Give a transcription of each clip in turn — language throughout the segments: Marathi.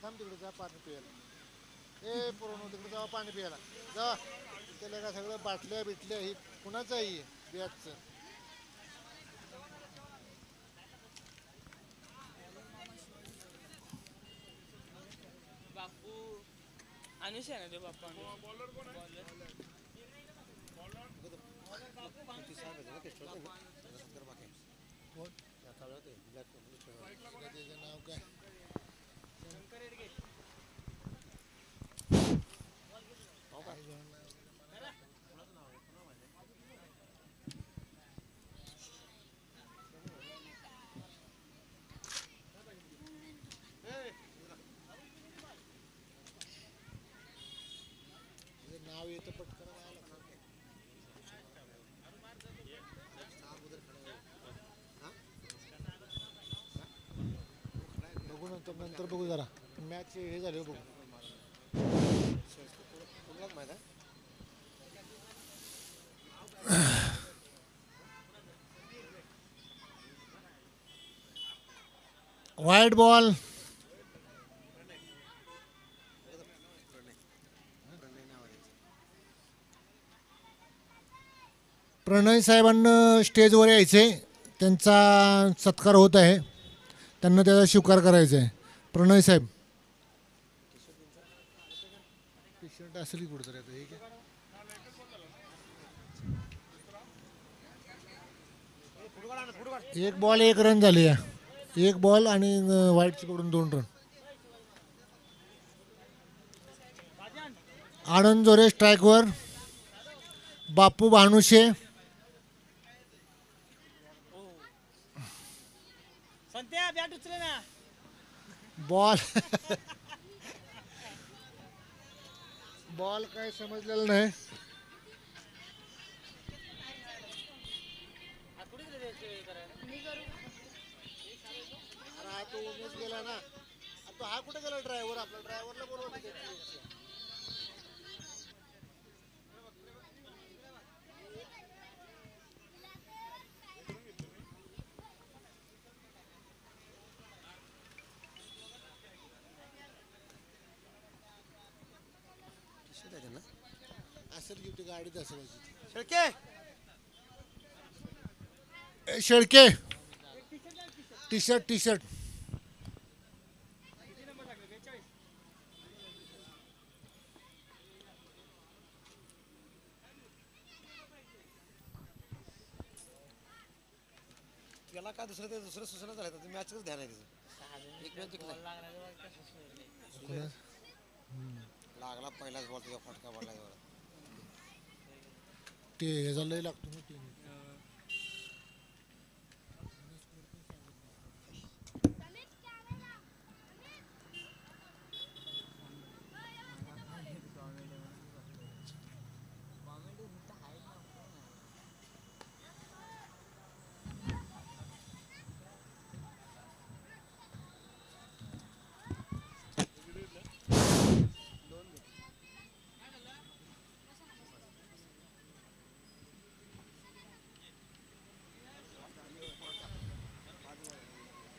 थांब तिकडे जा पाणी प्यायला. ए पुरवणं तिकडे जावा पाणी प्यायला जा. त्याला का सगळं बाटल्या बिटल्या ही कुणाचं आहे बॅगचं. बापू अनुष आहे ना ते बापू त्याचं नाव काय नाव येतं पटकन बघू नंतर बघू जरा मॅच हे झाले बघू. White ball. प्रणय साहेबांना स्टेजवर यायचे. त्यांचा सत्कार होत आहे. त्यांना त्याचा स्वीकार करायचा आहे. प्रणय साहेब टी शर्ट असेल कुठं तरी एक बॉल 1 रन झाली आहे. 1 बॉल आणि व्हाईटची कडून 2 रन. आनंद जोरे स्ट्राईकवर. बापू भानुशे बॉल बॉल काय समजलेलं नाही. तो उमेश गेला ना. तो हा कुठे गेला ड्रायव्हर. आपला ड्रायव्हरला बोलवलं. असेल की गाडीत असेल. शेळके टी शर्ट त्याला काय दुसरं सूचना झाल्या मॅचच ध्यान आहे त्याचं. लागला पहिलाच बॉल तुझा फटका पडला. ते हे झालंय लागतो ना ते.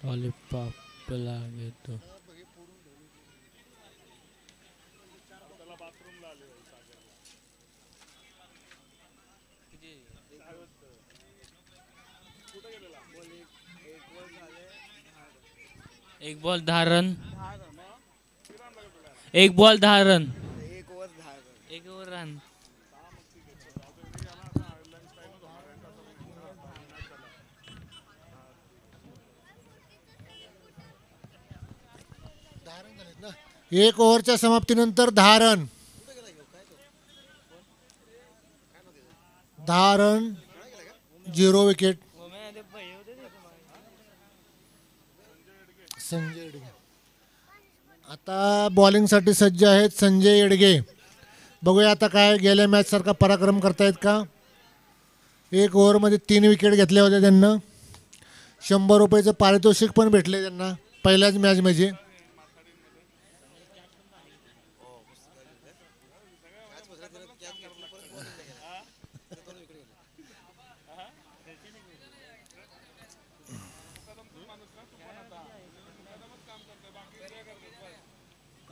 लॉलीपॉप लागेतो. एक ball 10 run. 1 ball 10 run. 1 over run. एक ओव्हरच्या समाप्तीनंतर 10 run. 10 run 0 wicket. Sanjay Yedge आता बॉलिंगसाठी सज्ज आहेत. संजय येडगे बघूया आता काय गेल्या मॅच सारखा पराक्रम करतायत का. 1 ओव्हरमध्ये 3 विकेट घेतल्या होत्या त्यांना. 100 रुपयाचं पारितोषिक पण भेटले त्यांना पहिल्याच मॅचमध्ये.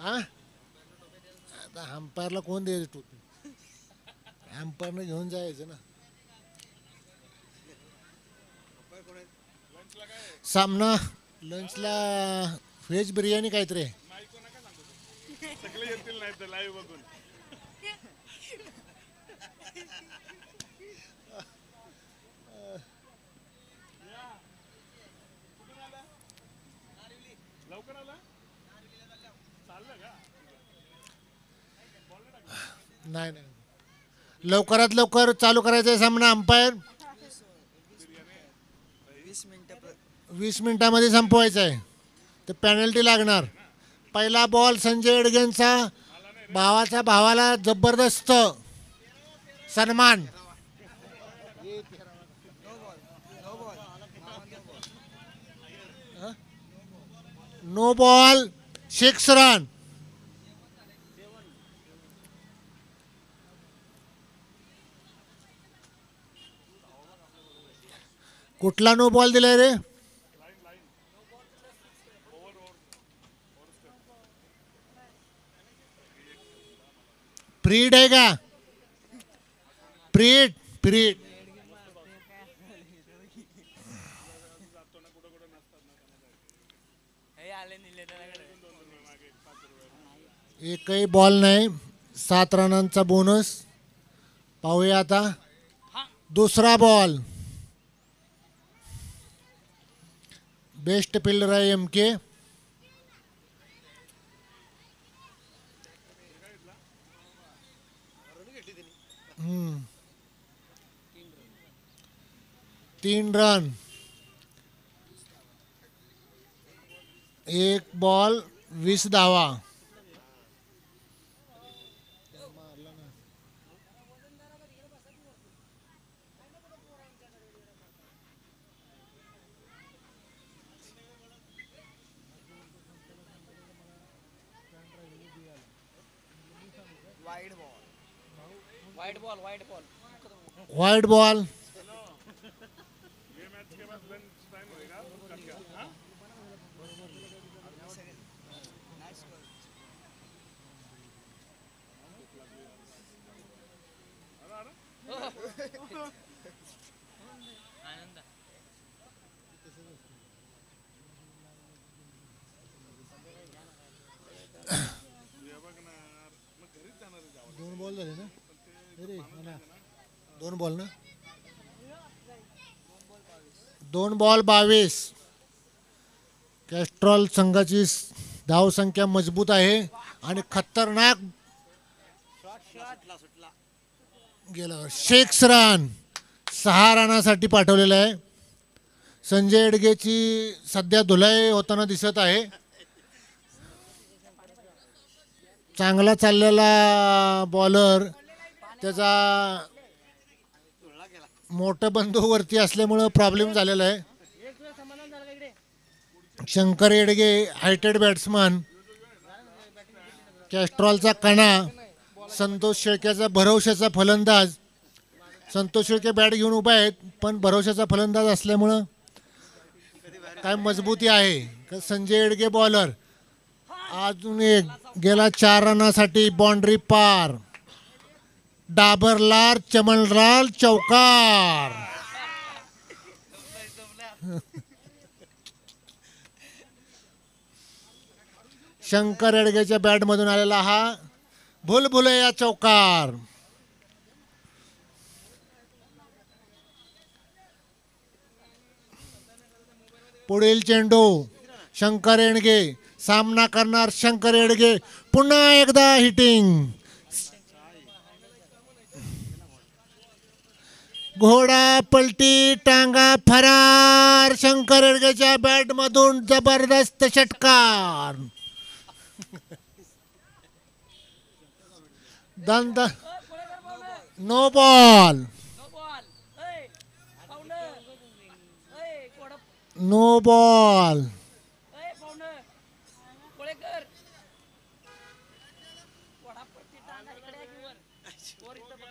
हा आता अंपायरला कोण द्यायचं टोपी? अंपायरनं घेऊन जायचं ना. सामना लंचला व्हेज बिर्याणी काहीतरी आहे. सगळे येतील नाही तर लाईव्ह बघून. लवकर आला चाललं का? नाही नाही लवकरात लवकर चालू करायचा आहे सामना. अंपायर 20 मिनिटामध्ये संपवायचा आहे. तर पॅनल्टी लागणार. पहिला बॉल संजय एडगेंचा. भावाला जबरदस्त सन्मान. No ball 6 run. कुठला नो बॉल दिलाय रे? प्रीड आहे का? प्रीड प्रीड हे आले निले त्याच्याकडे. एकही बॉल नाही. 7 रनांचा बोनस. पाहूया आता दुसरा बॉल. बेस्ट फिल्डर आहे एम के. तीन रन. एक बॉल 20 धावा. वाईट ball wide ball. Wide ball. ये मैच के बाद लंच टाइम होएगा कट का. हाँ? आनंद. ये बघणार मग घरीच जाणार आहे जावं. 2 बॉल झाले ना? अरे ना 2 बॉल ना. 2 बॉल 22. कॅस्ट्रॉल संघाची धावसंख्या मजबूत आहे आणि खतरनाक गेला. 6 रन. 6 रनासाठी पाठवलेलं आहे. संजय एडगेची सध्या धुलाई होताना दिसत आहे. चांगला चाललेला बॉलर त्याचा मोठं बंधू वरती असल्यामुळं प्रॉब्लेम झालेला आहे. शंकर एडगे हायटेड बॅट्समन. कॅस्ट्रॉलचा कणा. संतोष शेळक्याचा भरवशाचा फलंदाज. संतोष शेळके बॅट घेऊन उभा आहेत पण भरवशाचा फलंदाज असल्यामुळं काय मजबूती आहे. संजय एडगे बॉलर. अजून एक गेला 4 रनासाठी बाउंड्री पार. डाबरलाल चमनलाल चौकार. शंकर एडगेच्या बॅटमधून आलेला हा भुलभुलैया चौकार. पुढील चेंडू शंकर एडगे. सामना करणार शंकर एडगे. पुन्हा एकदा हिटिंग. घोडा पलटी टांगा फरार. शंकर एडगेच्या बॅट मधून जबरदस्त षटकार. दंद. No ball. No ball. ए पाहुणं. ए कोडा. No ball. ए पाहुणं. कोळेकर. वडापट्टी टांगा इकडे आहे की वर. वर इथं बघ.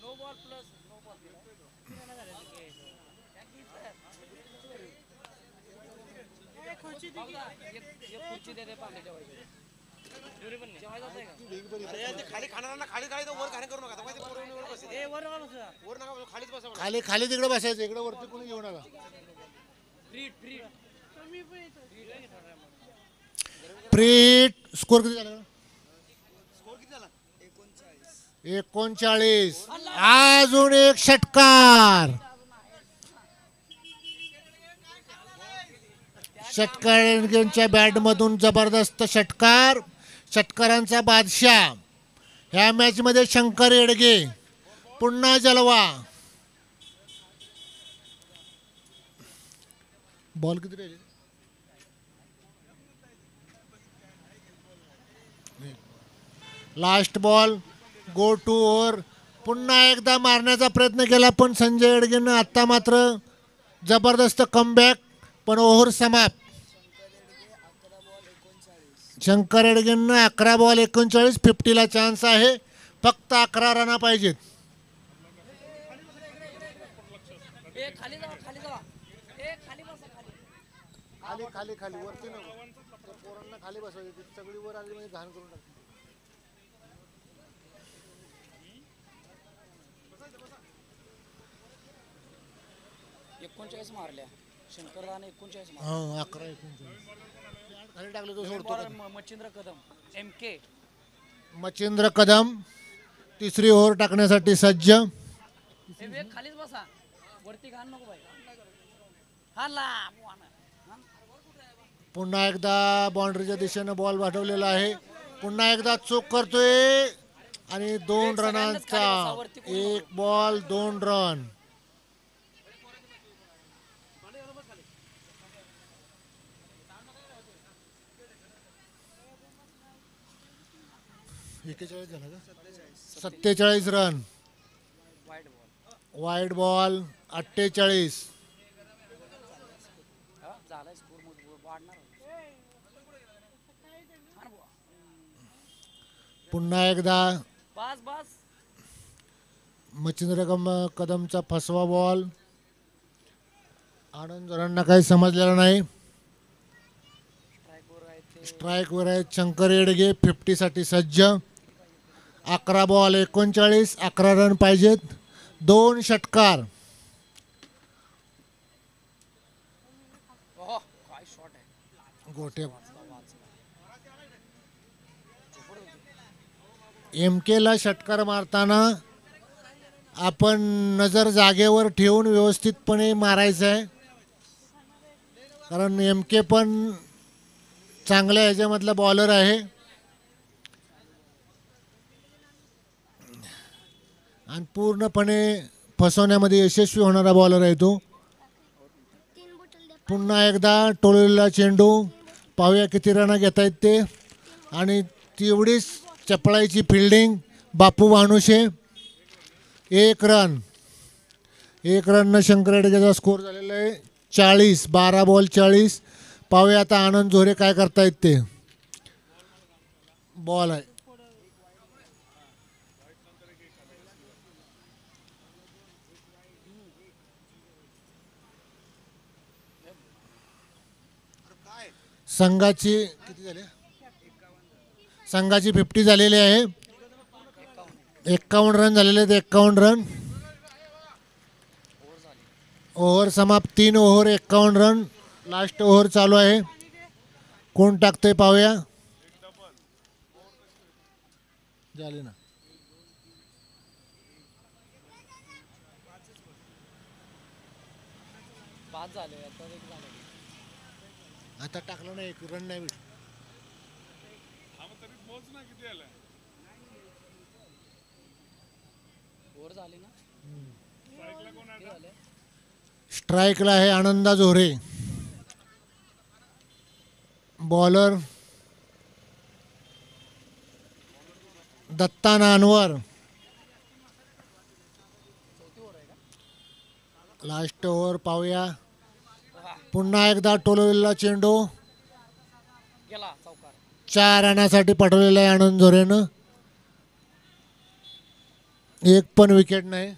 No ball plus no ball. अरे ते खाली खाणाऱ्यांना खाली खाली वर घाण करू नका माहिती पोरं वर बसले. वर नका बसू, खालीच बसा. खाली खाली तिकडे बसायचं, इकडे वरती कोणी घेऊ नका. प्रीट स्कोर किती झाला? स्कोर किती झाला? 39. अजून एक षटकार. षटकारांच्या बॅट मधून जबरदस्त षटकार. षटकारांचा बादशाह ह्या मॅच मध्ये शंकर येडगे. पुन्हा जलवा. बॉल किती राहिले? Last ball. Go to over. पुन्हा एकदा मारण्याचा प्रयत्न केला पण संजय येडगेनं आता मात्र जबरदस्त कमबॅक. पण ओव्हर समाप्त. शंकर येडगेंना 11 बॉल 39. 50ला चान्स आहे. फक्त 11 रना पाहिजेत. खाली खाली खाली वरती नको. पोरांना खाली बसवायचे. सगळी वर आली म्हणजे घाण करून टाकते. मारल्या शंकरदाने 39 हा 11 39. खाली टाकलं तो सोडतो. मच्छिंद्र कदम MK मच्छिंद्र कदम तिसरी ओव्हर टाकण्यासाठी सज्ज. खालीच बसा, वरती घाण नको बाई. हाला पुन्हा एकदा बाउंड्रीच्या दिशेनं बॉल पाठवलेला आहे. पुन्हा एकदा चूक करतोय आणि 2 रनांचा 1 बॉल 2 रन. झाला का? 47 रन. Wide ball 48. पुन्हा एकदा मच्छिंद्र कदमचा फसवा बॉल. आनंद जोरांना काही समजलेलं नाही. स्ट्राईक वर आहेत शंकर येडगे. 50 साठी सज्ज. 11 बॉल 39. 11 रन पाहिजेत. 2 षटकार. गोटे MK ला षटकार मारताना आपण नजर जागेवर ठेवून व्यवस्थितपणे मारायचं आहे. कारण MK पण चांगल्या ह्याच्यामधला बॉलर आहे आणि पूर्णपणे फसवण्यामध्ये यशस्वी होणारा बॉलर आहे तो. पुन्हा एकदा टोललेला चेंडू. पाहूया किती रन घेत आहेत ते. आणि तेवढीच चपळाईची फिल्डिंग बापू वानुशे. 1 रन. 1 रननं शंकर येडगेचा स्कोर झालेला आहे 40. 12 बॉल 40. पाहूया आता आनंद जोरे काय करतायत ते. बॉल आहे. संघाची किती झाले? संघाची 50 झालेली आहे. 51 रन झालेले आहेत. 51 रन. ओव्हर समाप्त. 3 ओव्हर 51 रन. लास्ट ओव्हर चालू आहे. कोण टाकतंय पाहूया. झाले ना. आता टाकलं नाही. 1 रन नाही भेटलं. स्ट्राईकला आहे आनंदा जोरे. बॉलर दत्ता नानवर. लास्ट ओव्हर पाहूया. पुन्हा एकदा टोलवलेला चेंडू. 4 रनासाठी पाठवलेला आहे आनंद जोरेनं. 1 पण विकेट नाही.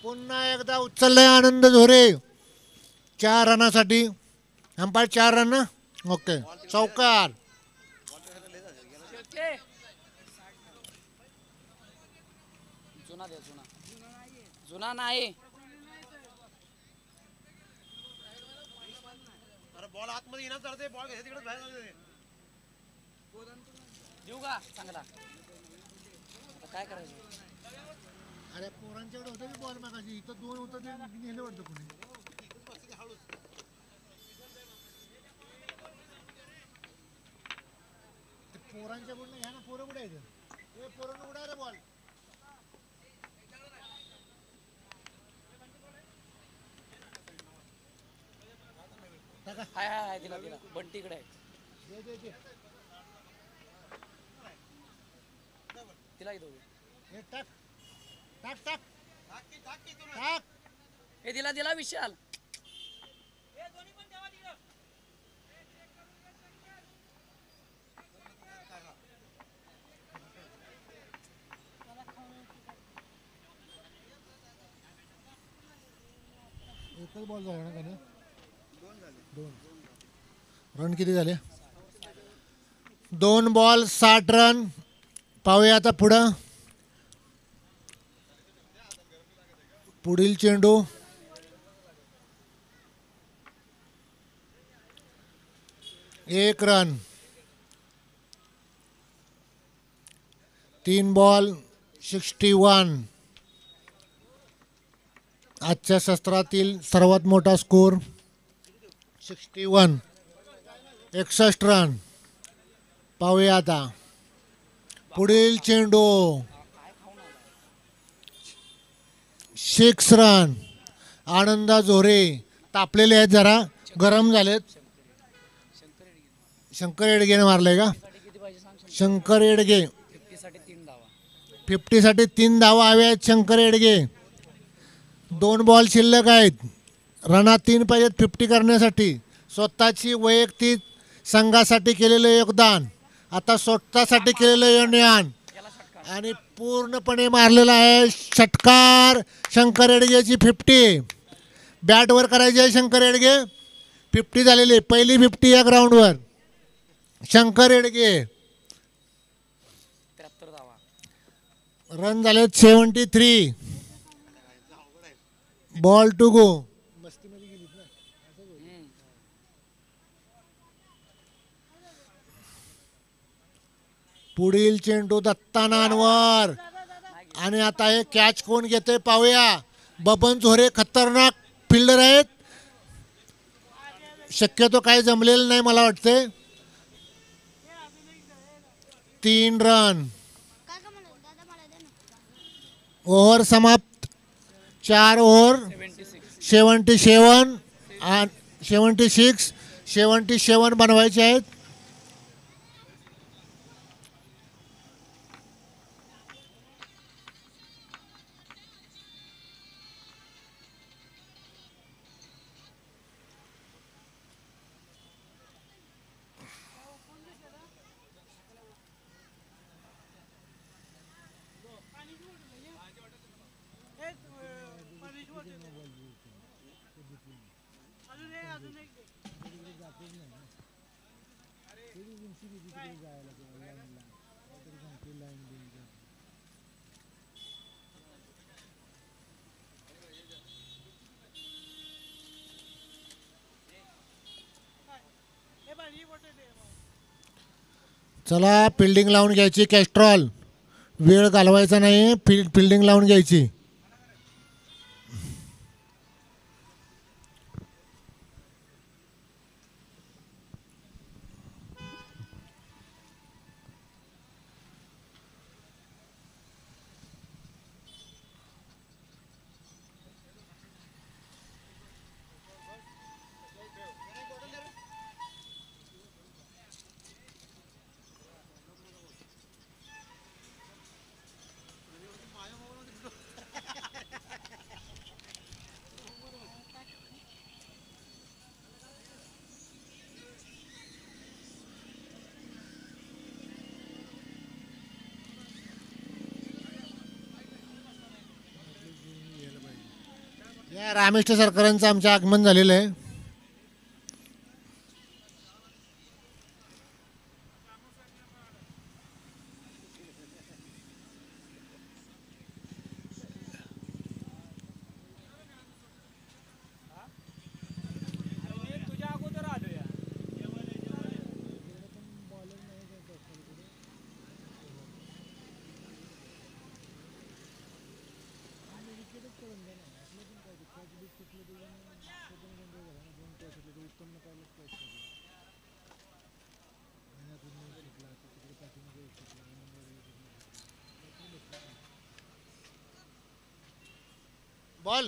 पुन्हा एकदा उचललाय आनंद झोरे 4 रनासाठी. अंपायर 4 रन ना. ओके चौकार. जुना दे जुना. जुना नाही. अरे बॉल आतमध्ये येणार चालते बॉल घ्यायचा तिकडे बाहेर जाऊ दे. देऊ का चांगला. आता काय करायचं. अरे पोरांच्याकडे होतं की बॉल मागायची इथं 2 होतं ते नेलं वाटतं कोणी. ते पोरांच्या बोलणं घ्या ना. पोरं कुठे आहेत. पोरांना उडा रे बॉल. हाय हाय हाय दिला दिला. बंटीकडे आहे. दे. तिला इथं. हे टाक टाक टाक टाक. हे दिला दिला विशाल. एकच बॉल झाला ना त्याने. 2 रन किती झाले. 2 बॉल 60 रन. पाहूया आता पुढं. पुढील चेंडू. एक रन. 3 बॉल 61. आजच्या सत्रातील सर्वात मोठा स्कोर 61. 61 रन. पाहूया आता पुढील चेंडू. 6 रन. आनंदा झोरे तापलेले आहेत जरा गरम झालेत. शंकर येडगेने मारले का. शंकर येडगे 50 साठी 3 धावा. 50 साठी 3 धावा हव्या आहेत शंकर येडगे. 2 बॉल शिल्लक आहेत. रनात 3 पाहिजेत 50 करण्यासाठी. स्वतःची वैयक्तिक संघासाठी केलेलं योगदान आता स्वतःसाठी केलेलं योगदान आणि पूर्णपणे मारलेला आहे षटकार. शंकर येडगेची 50 बॅटवर करायची आहे. शंकर येडगे 50 झालेली पहिली 50 या ग्राउंडवर. शंकर येडगे 73 धावा. रन झाले 73. Ball to go. पुढील चेंडू दत्ता नानवर आणि आता हे कॅच कोण घेते पाहूया. बबन झोरे खतरनाक फिल्डर आहेत. शक्यतो काही जमलेलं नाही मला वाटते. 3 रन. ओव्हर समाप्त. 4 ओव्हर 77 76 77 बनवायचे आहेत. चला फिल्डिंग लावून घ्यायची. कॅस्ट्रॉल वेळ घालवायचा नाही. फिल्डिंग लावून घ्यायची. या रामेष्ट सरकारांचं आमचं आगमन झालेलं आहे. बॉल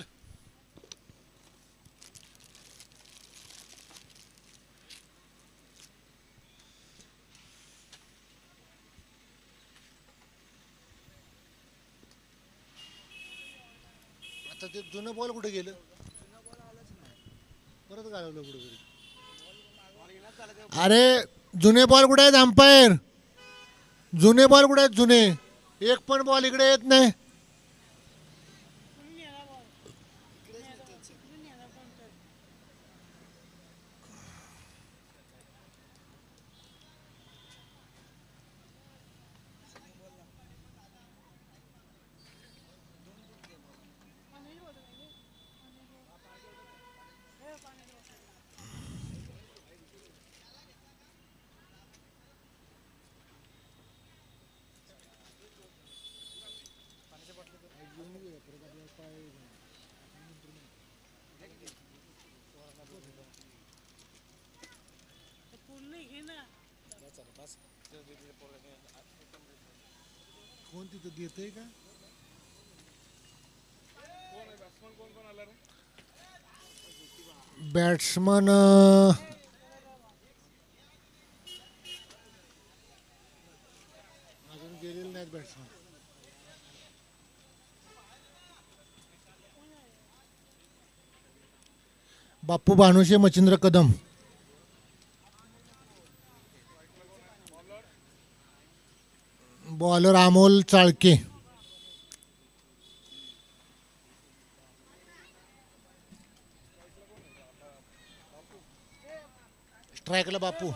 आता ते जुनं बॉल कुठे गेलं? परत घालवलं कुठे? अरे जुने बॉल कुठे आहेत अंपायर? जुने बॉल कुठे आहेत जुने? एक पण बॉल इकडे येत नाही. कोण तिथं देतंय का? बॅट्समन अजून गेलेले नाहीत बॅट्समन. बाप्पू भानुशे, मच्छिंद्र कदम. बॉलर अमोल चाळके. स्ट्राईकला बापू.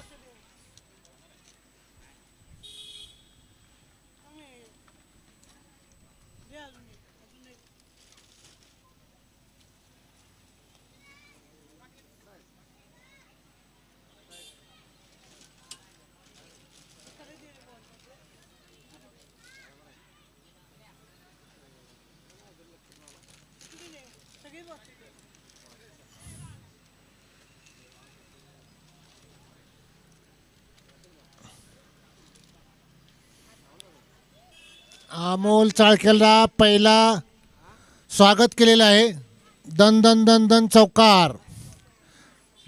अमोल चाळकेला पहिला स्वागत केलेलं आहे. दन दन दन दन चौकार.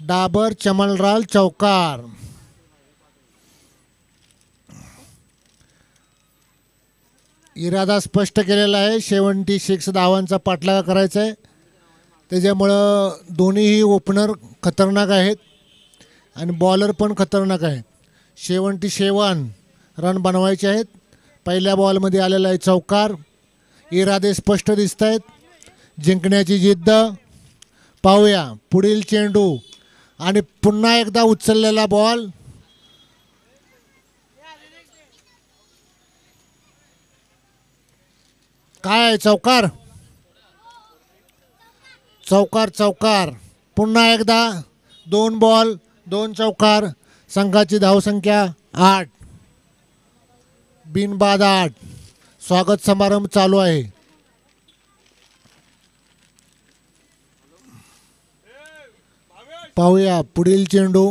डाबर चमनलाल चौकार. इरादा स्पष्ट केलेला आहे. 76 धावांचा पाठलाग करायचा आहे. त्याच्यामुळं दोन्हीही ओपनर खतरनाक आहेत आणि बॉलर पण खतरनाक आहे. 77 रन बनवायचे आहेत. पहिल्या बॉलमध्ये आलेला आहे चौकार. इरादे स्पष्ट दिसत आहेत. जिंकण्याची जिद्द. पाहूया पुढील चेंडू आणि पुन्हा एकदा उचललेला बॉल. काय चौकार? चौकार चौकार. पुन्हा एकदा 2 बॉल 2 चौकार. संघाची धावसंख्या 8. बिनबाद 8. स्वागत समारंभ चालू आहे. पाहूया पुढील चेंडू.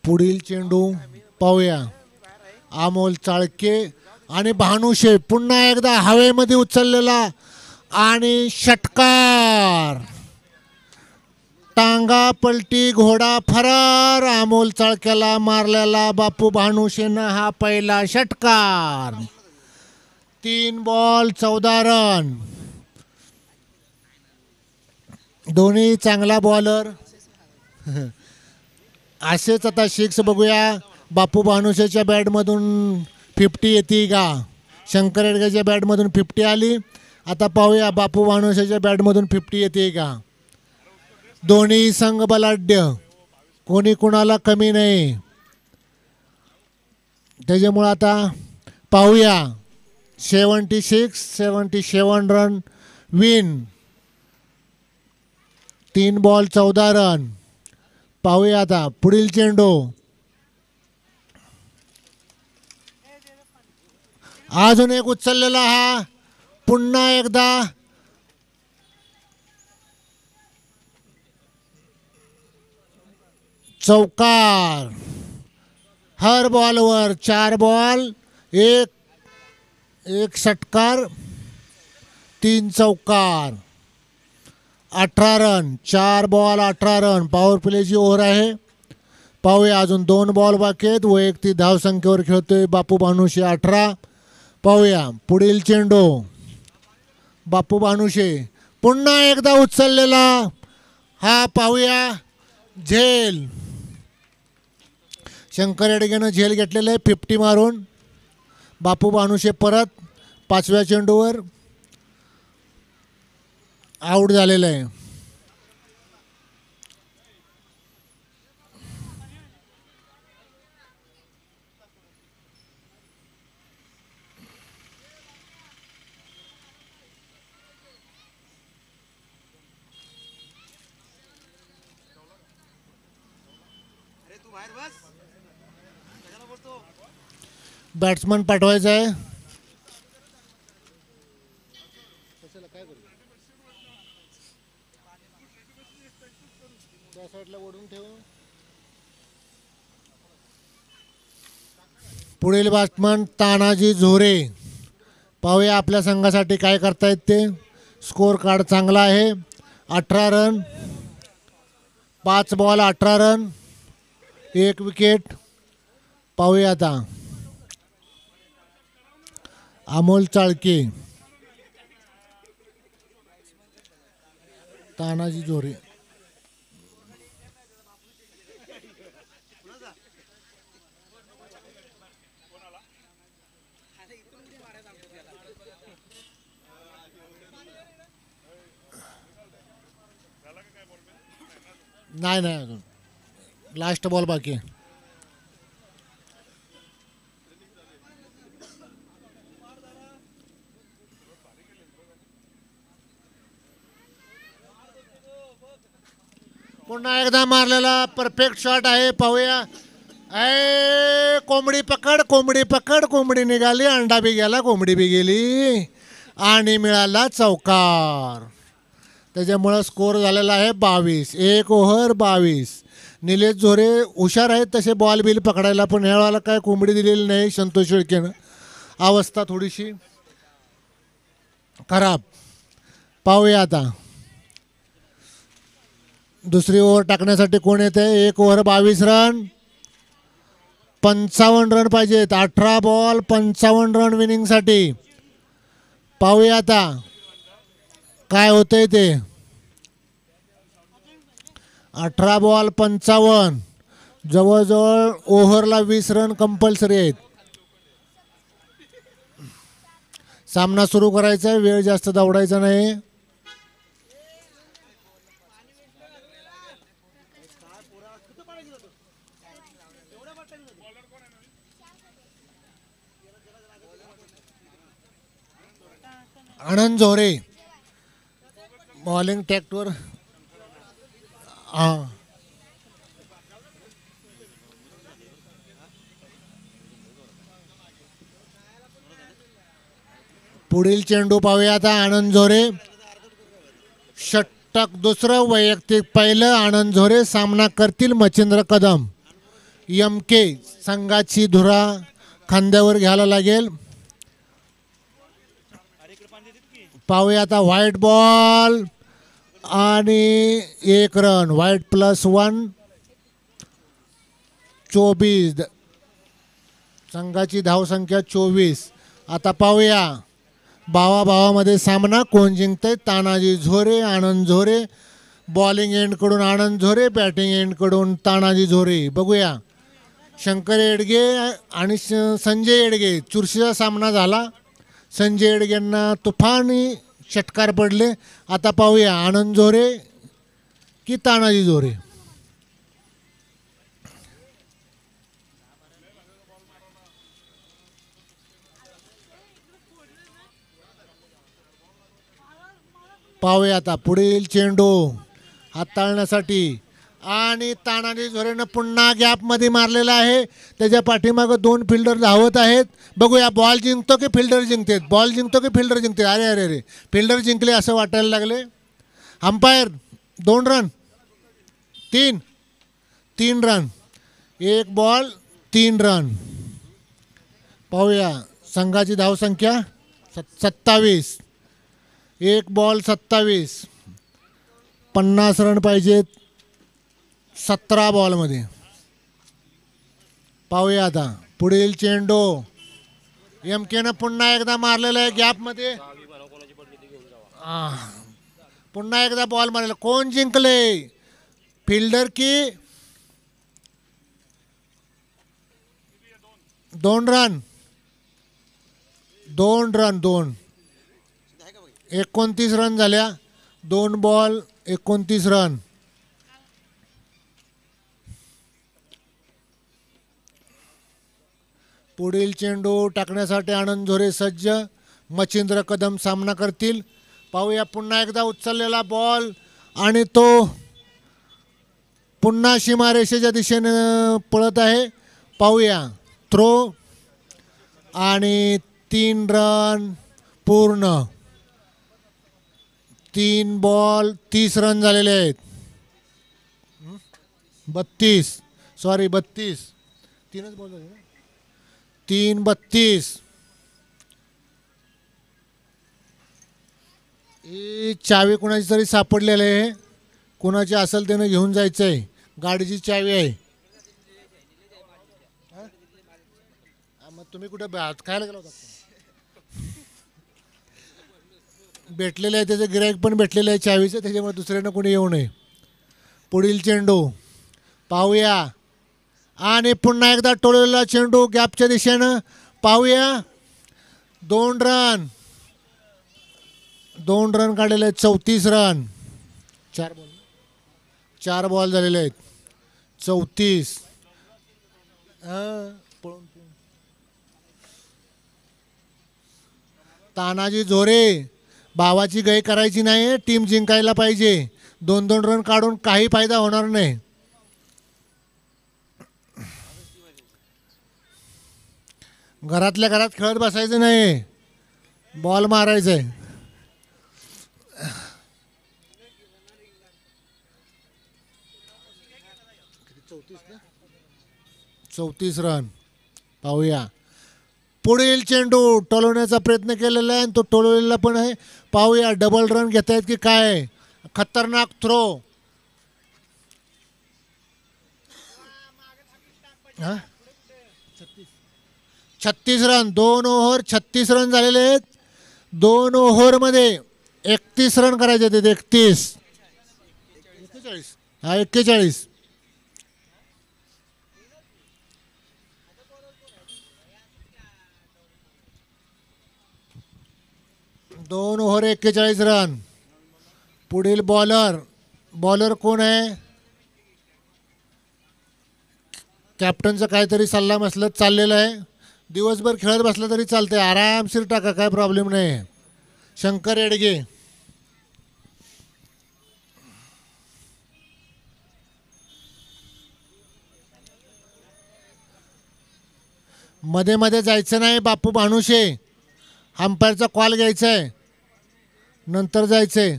पुढील चेंडू पाहूया. अमोल चाळके आणि भानुशे पुन्हा एकदा हवेमध्ये उचललेला आणि षटकार. टांगा पलटी घोडा फरार. अमोल चाळक्याला मारलेला बापू भानुशेनं हा पहिला षटकार. 3 बॉल 14 रन. दोन्ही चांगला बॉलर. असेच आता 6 बघूया. बापू भानुशेच्या बॅटमधून 50 येते का? शंकर येडगेच्या बॅटमधून 50 आली आता पाहूया बापू भानुशाच्या बॅटमधून 50 येते का. दोन्ही संघ बलाढ्य, कोणी कुणाला कमी नाही. त्याच्यामुळं आता पाहूया 76-77 रन विन. 3 ball 14 run. पाहूया आता पुढील चेंडू. अजून एक उचललेला हा, पुन्हा एकदा चौकार. हर बॉलवर 4 बॉल, एक षटकार, 3 चौकार. 18 रन, 4 बॉल 18 रन. पॉवर प्लेची ओव्हर आहे. पाहूया अजून 2 बॉल बाकी आहेत. वैयक्तिक धावसंख्येवर खेळतोय बापू भानुशे 18. पाहूया पुढील चेंडू. बापू भानुशे पुन्हा एकदा उचललेला हा, पाहूया झेल. शंकर येडगेनं झेल घेतलेलं आहे 50 मारून. बापू भानुशे परत 5व्या चेंडूवर आऊट झालेलं आहे. अरे तू बाहेर बस, कशाला बोलतो. बॅट्समन पाठवायचा आहे. पुढील बॅट्समन तानाजी झोरे. पाहूया आपल्या संघासाठी काय करतायत ते. स्कोर कार्ड चांगला आहे. 18 रन, 5 बॉल 18 रन, 1 विकेट. पाहूया आता अमोल चाळके, तानाजी झोरे. नाही नाही, अजून लास्ट बॉल बाकी आहे. पुन्हा एकदा मारलेला परफेक्ट शॉट आहे. पाहूया. कोंबडी पकड, कोंबडी पकड, कोंबडी निघाली, अंडा बी गेला, कोंबडी बी गेली आणि मिळाला चौकार. त्याच्यामुळं स्कोर झालेला आहे 22. 1 ओव्हर 22. निलेश झोरे हुशार आहेत तसे बॉल बिल पकडायला, पण ह्या वेळेला काय कोंबडी दिलेली नाही संतोष शेळकेनं. अवस्था थोडीशी खराब. पाहूया आता दुसरी ओव्हर टाकण्यासाठी कोण येते. 1 ओव्हर 22 रन, 55 रन पाहिजेत. 18 बॉल 55 रन विनिंगसाठी. पाहूया आता काय होतंय ते. 18 बॉल 55, जवळजवळ ओव्हरला 20 रन कंपल्सरी आहेत. सामना सुरू करायचा आहे, वेळ जास्त दौडायचा नाही. आनंद झोरे बॉलिंग टॅक्टवर. हां, पुढील चेंडू पाहूया आता. आनंद झोरे षटक दुसरं, वैयक्तिक पहिलं. आनंद झोरे सामना करतील मच्छिंद्र कदम. MK संघाची धुरा खांद्यावर घ्यायला लागेल. पाहूया आता. व्हाईट बॉल आणि 1 रन. व्हाईट +1, 24. संघाची धावसंख्या 24. आता पाहूया भावाभावामध्ये सामना कोण जिंकतंय. तानाजी झोरे, आनंद झोरे. बॉलिंग एंडकडून आनंद झोरे, बॅटिंग एंडकडून तानाजी झोरे. बघूया. शंकर येडगे आणि संजय येडगे चुरशीचा सामना झाला. संजय येडगेंना तुफानी षटकार पडले. आता पाहूया आनंद झोरे की तानाजी झोरे. पाहूया आता पुढील चेंडू हाताळण्यासाठी आणि तानाजी झोरेनं पुन्हा गॅपमध्ये मारलेला आहे. त्याच्या पाठीमागं 2 फिल्डर धावत आहेत. बघूया बॉल जिंकतो की फिल्डर जिंकते. बॉल जिंकतो की फिल्डर जिंकते. अरे अरे अरे फिल्डर जिंकले असं वाटायला लागले. Umpire 2 run 3 run 1 ball 3 run. पाहूया संघाची धावसंख्या 27. 1 बॉल 27. 50 रन पाहिजेत 17 बॉलमध्ये. पाहूया आता पुढील चेंडू एम केनं पुन्हा एकदा मारलेला आहे गॅपमध्ये. पुन्हा एकदा बॉल मारलेला. कोण जिंकले फिल्डर की 2 रन 29 रन झाल्या. 2 बॉल 29 रन. पुढील चेंडू टाकण्यासाठी आनंद झोरे सज्ज. मच्छिंद्र कदम सामना करतील. पाहूया पुन्हा एकदा उचललेला बॉल आणि तो पुन्हा सीमारेषेच्या दिशेने पळत आहे. पाहूया थ्रो आणि 3 रन पूर्ण. 3 बॉल 30 रन झालेले आहेत. 32 3च बॉल झाले. 3-32. ही चावी कोणाची तरी सापडलेली आहे. कोणाची असेल त्यानं घेऊन जायचं आहे. गाडीची चावी आहे. मग तुम्ही कुठे भात खायला गेला होता? भेटलेलं आहे त्याचं गिराईक पण भेटलेलं आहे चावीचं. त्याच्यामुळे दुसऱ्यानं कोणी येऊ नये. पुढील चेंडू पाहूया आणि पुन्हा एकदा टोळलेला चेंडू गॅपच्या दिशेनं. पाहूया 2 रन काढलेले आहेत. 34 रन. 4 बॉल झालेले आहेत. 34. तानाजी झोरे भावाची गय करायची नाही. टीम जिंकायला पाहिजे. 2 रन काढून काही फायदा होणार नाही. घरातल्या घरात खेळत बसायचं नाही. बॉल मारायचंय. 34 रन. पाहूया पुढील चेंडू टोलवण्याचा प्रयत्न केलेला आहे आणि तो टोलवलेला पण आहे. पाहूया डबल रन घेत आहेत की काय. खतरनाक थ्रो. 36 रन. 2 ओव्हर 36 रन झालेले आहेत. 2 ओव्हरमध्ये 31 रन करायचे आहेत. 41 41. 2 ओव्हर 41 रन. पुढील बॉलर कोण आहे? कॅप्टनचं काहीतरी सल्ला मसलत चाललेलं आहे. दिवसभर खेळत बसलं तरी चालतंय. आरामशीर टाका, काय प्रॉब्लेम नाही. शंकर येडगे. मध्ये मध्ये जायचं नाही बापू भानुशे. अंपायरचा कॉल घ्यायचा आहे नंतर जायचंय.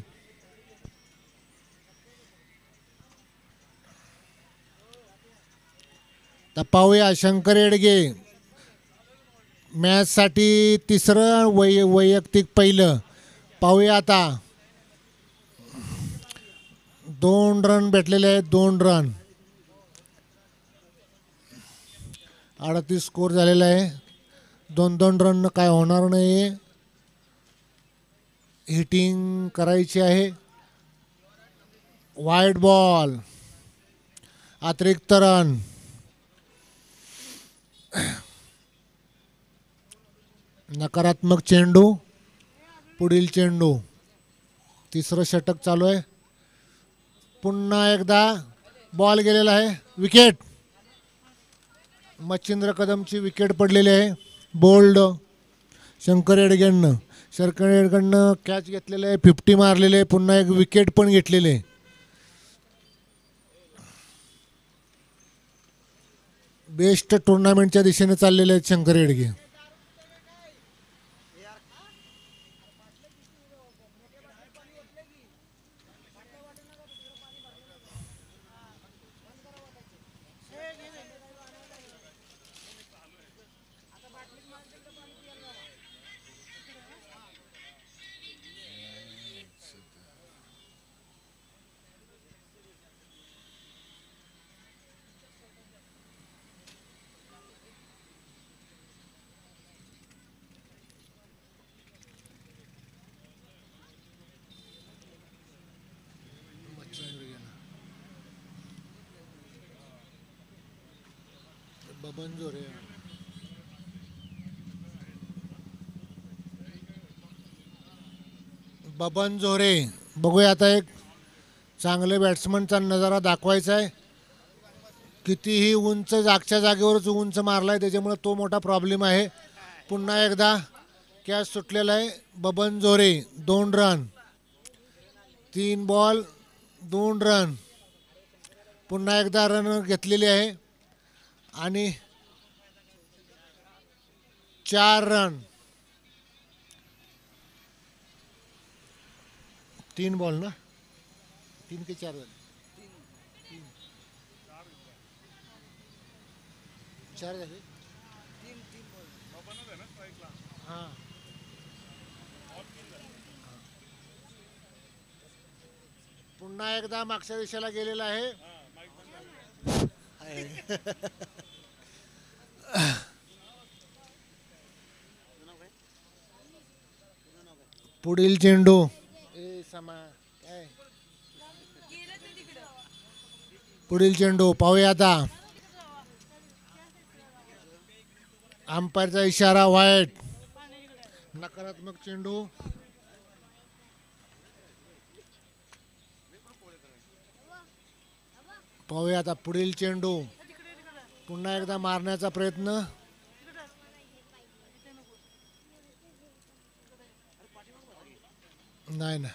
तर पाहूया शंकर येडगे मॅचसाठी 3रं वैयक्तिक पहिलं. पाहूया आता 2 रन भेटलेले आहेत. 2 रन. 38 स्कोर झालेला आहे. 2 रन काय होणार नाही. हिटिंग करायची आहे. Wide ball. अतिरिक्त रन. नकारात्मक चेंडू. पुढील चेंडू तिसरं षटक चालू आहे. पुन्हा एकदा बॉल गेलेला आहे. विकेट. मच्छिंद्र कदमची विकेट पडलेली आहे. बोल्ड शंकर येडगेंनं. शंकर येडगेंनं कॅच घेतलेलं आहे. 50 मारलेले आहे. पुन्हा एक विकेट पण घेतलेले आहे. बेस्ट टुर्नामेंटच्या दिशेने चाललेले आहेत शंकर येडगे. बबन जोरे. बबन जोरे बघूया आता. एक चांगले बॅट्समनचा नजारा दाखवायचा आहे. कितीही उंच जागच्या जागेवरच उंच मारलाय त्याच्यामुळे तो मोठा प्रॉब्लेम आहे. पुन्हा एकदा कॅच सुटलेला आहे. बबन जोरे 2 रन. 3 ball 2 run. पुन्हा एकदा रन घेतलेली आहे आणि 4 रन. 3 बॉल ना. 3 के 4 रन. 4 झाले. हां पुन्हा एकदा मागच्या दिशेला गेलेला आहे. पुढील चेंडू. पुढील चेंडू पाहूया आता. अंपायरचा इशारा वाईट. नकारात्मक चेंडू. पाहूया आता पुढील चेंडू. पुन्हा एकदा मारण्याचा प्रयत्न. नाही ना.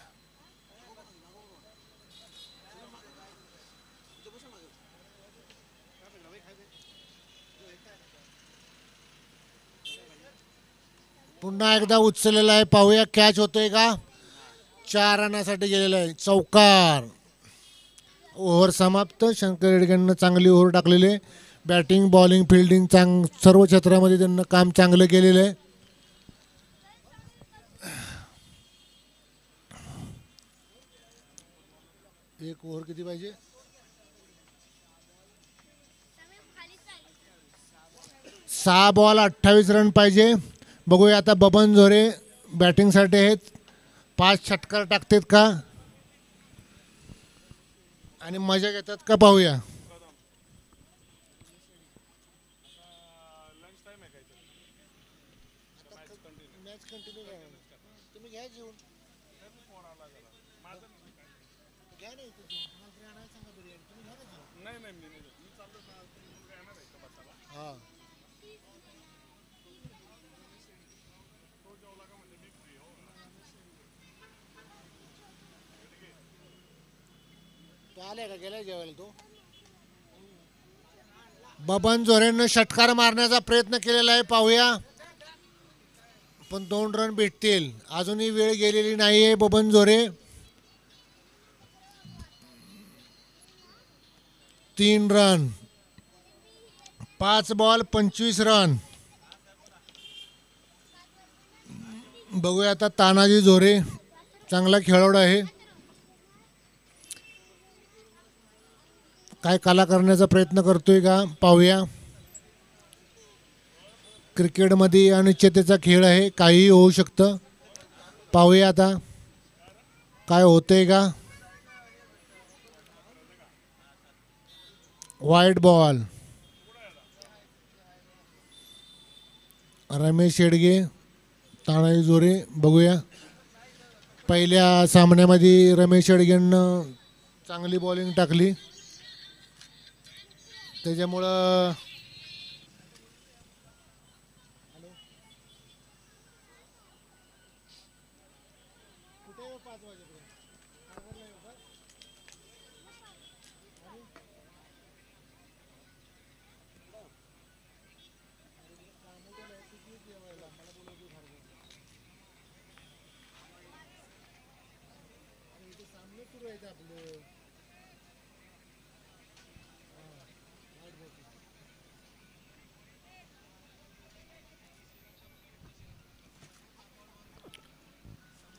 पुन्हा एकदा उचललेला आहे. पाहूया कॅच होतोय का. 4 रनासाठी गेलेला आहे. चौकार. ओव्हर समाप्त. शंकर येडगेंना चांगली ओव्हर टाकलेली आहे. बॅटिंग बॉलिंग फिल्डिंग सर्व क्षेत्रामध्ये त्यांना काम चांगलं केलेलं आहे. एक ओव्हर किती पाहिजे. 6 बॉल 28 रन पाहिजे. बघूया आता बबन जोरे बॅटिंगसाठी आहेत. 5 षटकार टाकतात का आणि मजा घेतात का पाहूया. मॅच कंटिन्यू तुम्ही घ्या जेवून. घ्या नाही हां. आले का गेला जेवायला तो. बबन जोरेनं षटकार मारण्याचा प्रयत्न केलेला आहे. पाहूया पण 2 रन भेटतील. अजूनही वेळ गेलेली नाही आहे. बबन जोरे 3 रन. 5 ball 25 run. बघूया आता तानाजी जोरे चांगला खेळाडू आहे. काय कला करण्याचा प्रयत्न करतोय का पाहूया. क्रिकेटमध्ये अनिश्चिततेचा खेळ आहे. काहीही होऊ शकतं. पाहूया आता काय होतंय का. वाईट बॉल. रमेश येडगे तानाजी जोरे. बघूया पहिल्या सामन्यामध्ये रमेश अडगेंनं चांगली बॉलिंग टाकली, त्याच्यामुळं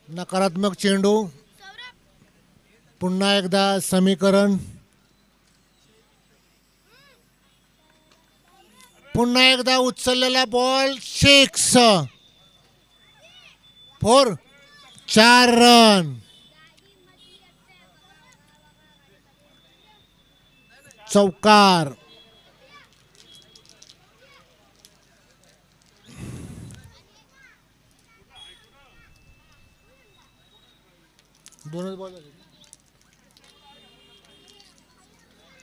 नकारात्मक चेंडू. पुन्हा एकदा समीकरण. पुन्हा एकदा उचललेला बॉल 6. 4. 4 रन. चौकार. दोनच बॉल झाले,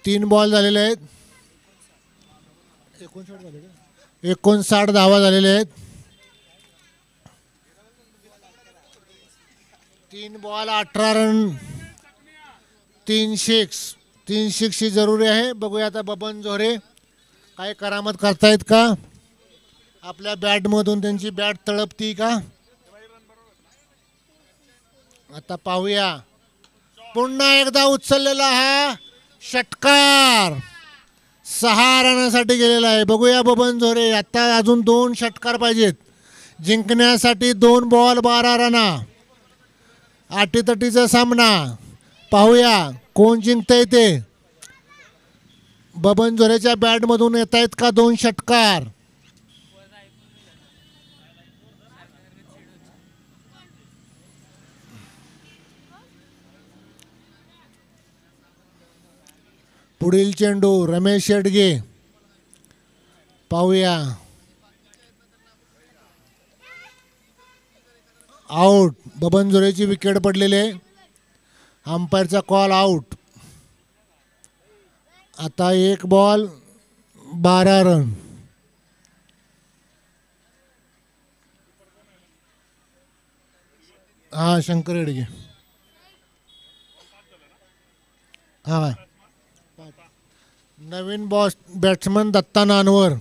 3 बॉल झालेले आहेत. 59 धावा झालेले आहेत. 3 बॉल 18 रन, 3 सिक्स. 3 सिक्स ही जरुरी आहे. बघूया आता बबन जोरे काय करामत करतायत का, आपल्या बॅटमधून त्यांची बॅट तळपती का. आता पाहूया. पुन्हा एकदा उचललेला हा षटकार 6 रनासाठी गेलेला आहे. बघूया बबन जोरे, आता अजून 2 षटकार पाहिजेत जिंकण्यासाठी. 2 बॉल 12 रना. अटीतटीचा सामना. पाहूया कोण जिंकतंय ते. बबन जोरेच्या बॅटमधून येत आहेत का 2 षटकार. पुढील चेंडू रमेश शेडगे. पाहूया. आउट. बबन जोरेची विकेट पडलेली आहे. अंपायरचा कॉल आउट. आता 1 बॉल 12 रन. हा शंकर हेडगे. हा नवीन बॅट्समन दत्ता नानवर.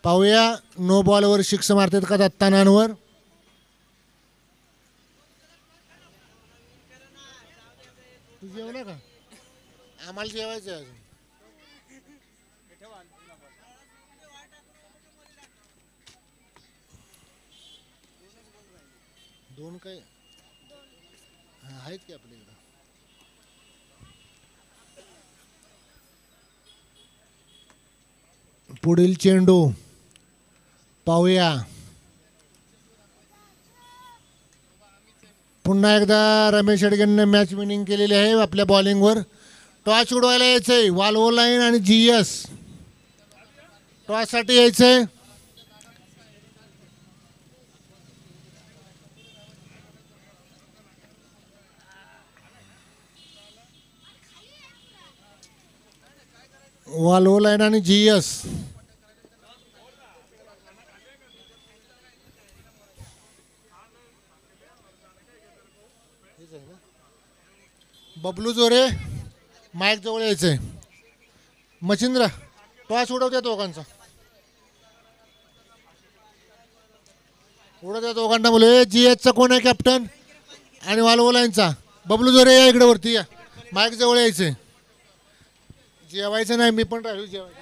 पाहूया नो बॉलवर 6 मारतात का दत्ता नानवर. तू जेवला का. आम्हाला जेवायचं आहे अजून. दोन काय आहेत की आपल्याकडे. पुढील चेंडू पाहूया. पुन्हा एकदा रमेश अडगेंनी मॅच विनिंग केलेली आहे आपल्या बॉलिंगवर. टॉस उडवायला यायचंय. वाल्वो लाईन आणि GS टॉससाठी यायचंय. वाल्वो लाईन आणि GS. बबलू जोरे माईक जवळ यायचंय. मच्छिंद्र टॉस उडवत्या दोघांचा. उडवत्या दोघांना बोले. GS चा कोण आहे कॅप्टन आणि वाल्वो लाईनचा. बबलू जोरे या इकडे वरती या. माईक जवळ यायचंय. जेवायचं नाही. मी पण राहिलो जेवायचं.